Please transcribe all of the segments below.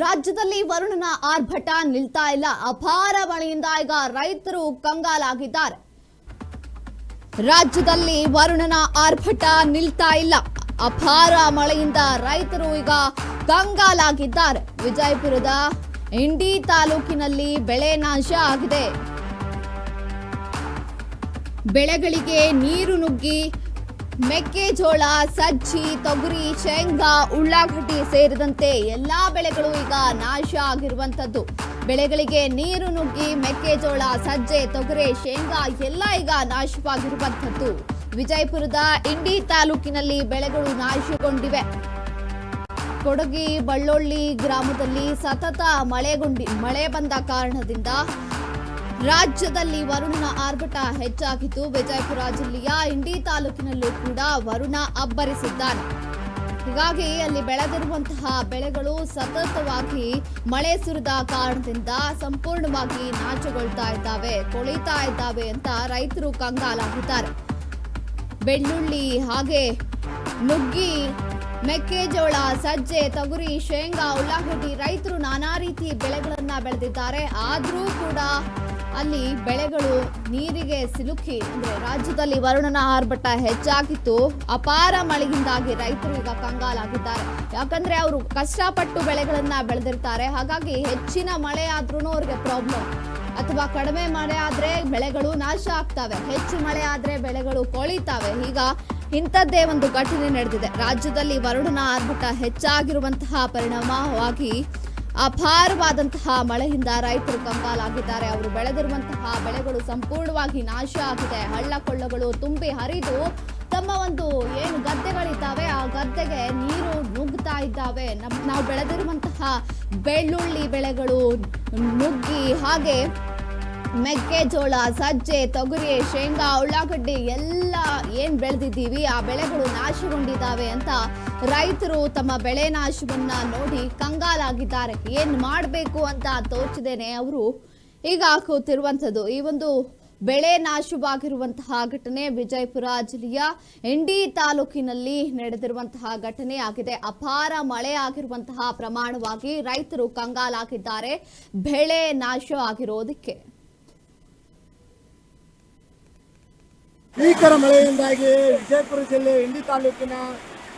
ರಾಜ್ಯದಲ್ಲಿ ವರುಣನ ಆರ್ಭಟ ನಿಲ್ತಾ ಇಲ್ಲ. ಅಪಾರ ಮಳೆಯಿಂದ ಈಗ ರೈತರು ಕಂಗಾಲಾಗಿದ್ದಾರೆ. ರಾಜ್ಯದಲ್ಲಿ ವರುಣನ ಆರ್ಭಟ ನಿಲ್ತಾ ಇಲ್ಲ. ಅಪಾರ ಮಳೆಯಿಂದ ರೈತರು ಈಗ ಕಂಗಾಲಾಗಿದ್ದಾರೆ. ವಿಜಯಪುರದ ಇಂಡಿ ತಾಲೂಕಿನಲ್ಲಿ ಬೆಳೆ ನಾಶ ಆಗಿದೆ. ಬೆಳೆಗಳಿಗೆ ನೀರು ನುಗ್ಗಿ ಮೆಕ್ಕೆಜೋಳ, ಸಜ್ಜಿ, ತೊಗರಿ, ಶೇಂಗಾ, ಉಳ್ಳಾಗಡ್ಡಿ ಸೇರಿದಂತೆ ಎಲ್ಲಾ ಬೆಳೆಗಳು ಈಗ ನಾಶ ಆಗಿರುವಂತದ್ದು. ಬೆಳೆಗಳಿಗೆ ನೀರು ನುಗ್ಗಿ ಮೆಕ್ಕೆಜೋಳ, ಸಜ್ಜೆ, ತೊಗರಿ, ಶೇಂಗಾ ಎಲ್ಲ ಈಗ ನಾಶವಾಗಿರುವಂತದ್ದು. ವಿಜಯಪುರದ ಇಂಡಿ ತಾಲೂಕಿನಲ್ಲಿ ಬೆಳೆಗಳು ನಾಶಗೊಂಡಿವೆ. ಕೊಡಗಿ ಬಳ್ಳೊಳ್ಳಿ ಗ್ರಾಮದಲ್ಲಿ ಸತತ ಮಳೆ ಬಂದ ಕಾರಣದಿಂದ ರಾಜ್ಯದಲ್ಲಿ ವರುಣನ ಆರ್ಭಟ ಹೆಚ್ಚಾಗಿದ್ದು, ವಿಜಯಪುರ ಜಿಲ್ಲೆಯ ಇಂಡಿ ತಾಲೂಕಿನಲ್ಲೂ ಕೂಡ ವರುಣ ಅಬ್ಬರಿಸಿದ್ದಾನೆ. ಹೀಗಾಗಿ ಅಲ್ಲಿ ಬೆಳೆದಿರುವಂತಹ ಬೆಳೆಗಳು ಸತತವಾಗಿ ಮಳೆ ಸುರಿದ ಕಾರಣದಿಂದ ಸಂಪೂರ್ಣವಾಗಿ ನಾಶಗೊಳ್ತಾ ಇದ್ದಾವೆ, ಕೊಳಿತಾ ಇದ್ದಾವೆ ಅಂತ ರೈತರು ಕಂಗಾಲಾಗಿದ್ದಾರೆ. ಬೆಳ್ಳುಳ್ಳಿ ಹಾಗೆ ನುಗ್ಗಿ, ಮೆಕ್ಕೆಜೋಳ, ಸಜ್ಜೆ, ತೊಗರಿ, ಶೇಂಗಾ, ಉಳ್ಳಾಗಡ್ಡಿ ರೈತರು ನಾನಾ ರೀತಿ ಬೆಳೆಗಳನ್ನ ಬೆಳೆದಿದ್ದಾರೆ. ಆದರೂ ಕೂಡ ಅಲ್ಲಿ ಬೆಳೆಗಳು ನೀರಿಗೆ ಸಿಲುಕಿ, ಅಂದ್ರೆ ರಾಜ್ಯದಲ್ಲಿ ವರುಣನ ಆರ್ಭಟ ಹೆಚ್ಚಾಗಿತ್ತು. ಅಪಾರ ಮಳೆಯಿಂದಾಗಿ ರೈತರು ಈಗ ಕಂಗಾಲಾಗಿದ್ದಾರೆ. ಯಾಕಂದ್ರೆ ಅವರು ಕಷ್ಟಪಟ್ಟು ಬೆಳೆಗಳನ್ನ ಬೆಳೆದಿರ್ತಾರೆ. ಹಾಗಾಗಿ ಹೆಚ್ಚಿನ ಮಳೆ ಆದ್ರೂ ಅವ್ರಿಗೆ ಪ್ರಾಬ್ಲಮ್, ಅಥವಾ ಕಡಿಮೆ ಮಳೆ ಆದ್ರೆ ಬೆಳೆಗಳು ನಾಶ ಆಗ್ತವೆ, ಹೆಚ್ಚು ಮಳೆ ಆದ್ರೆ ಬೆಳೆಗಳು ಕೊಳಿತಾವೆ. ಈಗ ಇಂಥದ್ದೇ ಒಂದು ಘಟನೆ ನಡೆದಿದೆ. ರಾಜ್ಯದಲ್ಲಿ ವರುಣನ ಆರ್ಭಟ ಹೆಚ್ಚಾಗಿರುವಂತಹ ಪರಿಣಾಮವಾಗಿ ಅಪಾರವಾದಂತಹ ಮಳೆಯಿಂದ ರೈತರು ಕಂಗಾಲಾಗಿದ್ದಾರೆ. ಅವರು ಬೆಳೆದಿರುವಂತಹ ಬೆಳೆಗಳು ಸಂಪೂರ್ಣವಾಗಿ ನಾಶ ಆಗಿದೆ. ಹಳ್ಳ ಕೊಳ್ಳಗಳು ತುಂಬಿ ಹರಿದು ತಮ್ಮ ಒಂದು ಏನು ಗದ್ದೆಗಳಿದ್ದಾವೆ ಆ ಗದ್ದೆಗೆ ನೀರು ನುಗ್ಗುತ್ತಾ ಇದ್ದಾವೆ. ನಾವು ಬೆಳೆದಿರುವಂತಹ ಬೆಳ್ಳುಳ್ಳಿ ಬೆಳೆಗಳು ನುಗ್ಗಿ, ಹಾಗೆ ಮೆಕ್ಕೆಜೋಳ, ಸಜ್ಜೆ, ತೊಗರಿ, ಶೇಂಗಾ, ಉಳ್ಳಾಗಡ್ಡಿ ಎಲ್ಲ ಏನ್ ಬೆಳೆದಿದ್ದೀವಿ ಆ ಬೆಳೆಗಳು ನಾಶಗೊಂಡಿದ್ದಾವೆ ಅಂತ ರೈತರು ತಮ್ಮ ಬೆಳೆ ನಾಶವನ್ನ ನೋಡಿ ಕಂಗಾಲಾಗಿದ್ದಾರೆ. ಏನ್ ಮಾಡಬೇಕು ಅಂತ ತೋಚದೇನೆ ಅವರು ಈಗ ಕೂತಿರುವಂಥದ್ದು. ಈ ಒಂದು ಬೆಳೆ ನಾಶವಾಗಿರುವಂತಹ ಘಟನೆ ವಿಜಯಪುರ ಜಿಲ್ಲೆಯ ಇಂಡಿ ತಾಲೂಕಿನಲ್ಲಿ ನಡೆದಿರುವಂತಹ ಘಟನೆ ಆಗಿದೆ. ಅಪಾರ ಮಳೆ ಆಗಿರುವಂತಹ ಪ್ರಮಾಣವಾಗಿ ರೈತರು ಕಂಗಾಲಾಗಿದ್ದಾರೆ ಬೆಳೆ ನಾಶ ಆಗಿರೋದಕ್ಕೆ. ಭೀಕರ ಮಳೆಯಿಂದಾಗಿ ವಿಜಯಪುರ ಜಿಲ್ಲೆ ಇಂಡಿ ತಾಲೂಕಿನ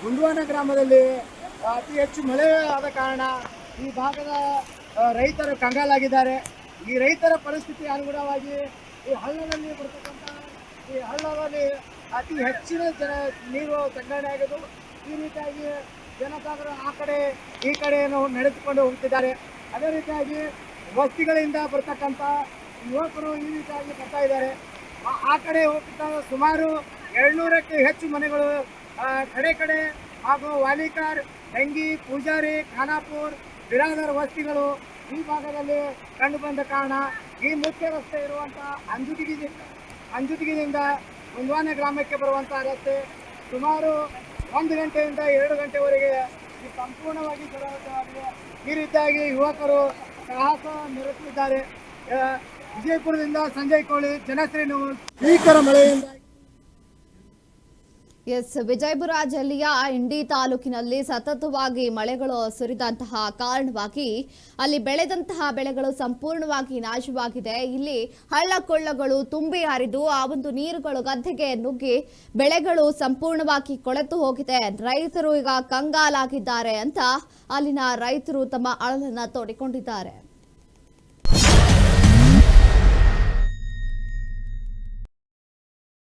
ಗುಂಡ್ವಾನ ಗ್ರಾಮದಲ್ಲಿ ಅತಿ ಹೆಚ್ಚು ಮಳೆ ಆದ ಕಾರಣ ಈ ಭಾಗದ ರೈತರು ಕಂಗಾಲಾಗಿದ್ದಾರೆ. ಈ ರೈತರ ಪರಿಸ್ಥಿತಿ ಅನುಗುಣವಾಗಿ ಈ ಹಳ್ಳದಲ್ಲಿ ಅತಿ ಹೆಚ್ಚಿನ ನೀರು ಸಂಗ್ರಹಣೆ ಆಗಿದ್ದು, ಈ ರೀತಿಯಾಗಿ ಜನಸಾಗರ ಆ ಕಡೆ ಈ ಕಡೆಯನ್ನು ನಡೆದುಕೊಂಡು ಹೋಗ್ತಿದ್ದಾರೆ. ಅದೇ ರೀತಿಯಾಗಿ ವಸ್ತಿಗಳಿಂದ ಬರ್ತಕ್ಕಂಥ ಯುವಕರು ಈ ರೀತಿಯಾಗಿ ಬರ್ತಾ ಇದ್ದಾರೆ. ಆ ಕಡೆ ಹೋಗ್ತಾ ಸುಮಾರು 200ಕ್ಕೂ ಹೆಚ್ಚು ಮನೆಗಳು ಕಡೆ ಹಾಗೂ ವಾಲಿಕಾರ್, ಡೆಂಗಿ, ಪೂಜಾರಿ, ಖಾನಾಪುರ್, ಬಿರಾದರ್ ವಸ್ತಿಗಳು ಈ ಭಾಗದಲ್ಲಿ ಕಂಡು ಬಂದ ಕಾರಣ ಈ ಮುಖ್ಯ ರಸ್ತೆ ಇರುವಂಥ ಅಂಜುಟಿಗಿದಿಂದ ಗುಂಡ್ವಾನ ಗ್ರಾಮಕ್ಕೆ ಬರುವಂಥ ರಸ್ತೆ ಸುಮಾರು 1 ಗಂಟೆಯಿಂದ 2 ಗಂಟೆವರೆಗೆ ಸಂಪೂರ್ಣವಾಗಿ ಜಲಾವೃತವಾಗಿದೆ. ಈ ರೀತಿಯಾಗಿ ಯುವಕರು ಸಾಹಸ ಮೆರೆಸಿದ್ದಾರೆ. ವಿಜಯಪುರದಿಂದ ಸಂಜಯ್ ಕೋಳಿ, ಜನಶ್ರೀ ನ್ಯೂಸ್. ಭೀಕರ ಮಳೆಯಿಂದ ವಿಜಯಪುರ ಜಿಲ್ಲೆಯ ಇಂಡಿ ತಾಲೂಕಿನಲ್ಲಿ ಸತತವಾಗಿ ಮಳೆಗಳು ಸುರಿದಂತಹ ಕಾರಣವಾಗಿ ಅಲ್ಲಿ ಬೆಳೆದಂತಹ ಬೆಳೆಗಳು ಸಂಪೂರ್ಣವಾಗಿ ನಾಶವಾಗಿದೆ. ಇಲ್ಲಿ ಹಳ್ಳ ಕೊಳ್ಳಗಳು ತುಂಬಿ ಹರಿದು ಆ ಒಂದು ನೀರುಗಳು ಗದ್ದೆಗೆ ನುಗ್ಗಿ ಬೆಳೆಗಳು ಸಂಪೂರ್ಣವಾಗಿ ಕೊಳೆತು ಹೋಗಿದೆ. ರೈತರು ಈಗ ಕಂಗಾಲಾಗಿದ್ದಾರೆ ಅಂತ ಅಲ್ಲಿನ ರೈತರು ತಮ್ಮ ಅಳಲನ್ನ ತೋಡಿಕೊಂಡಿದ್ದಾರೆ.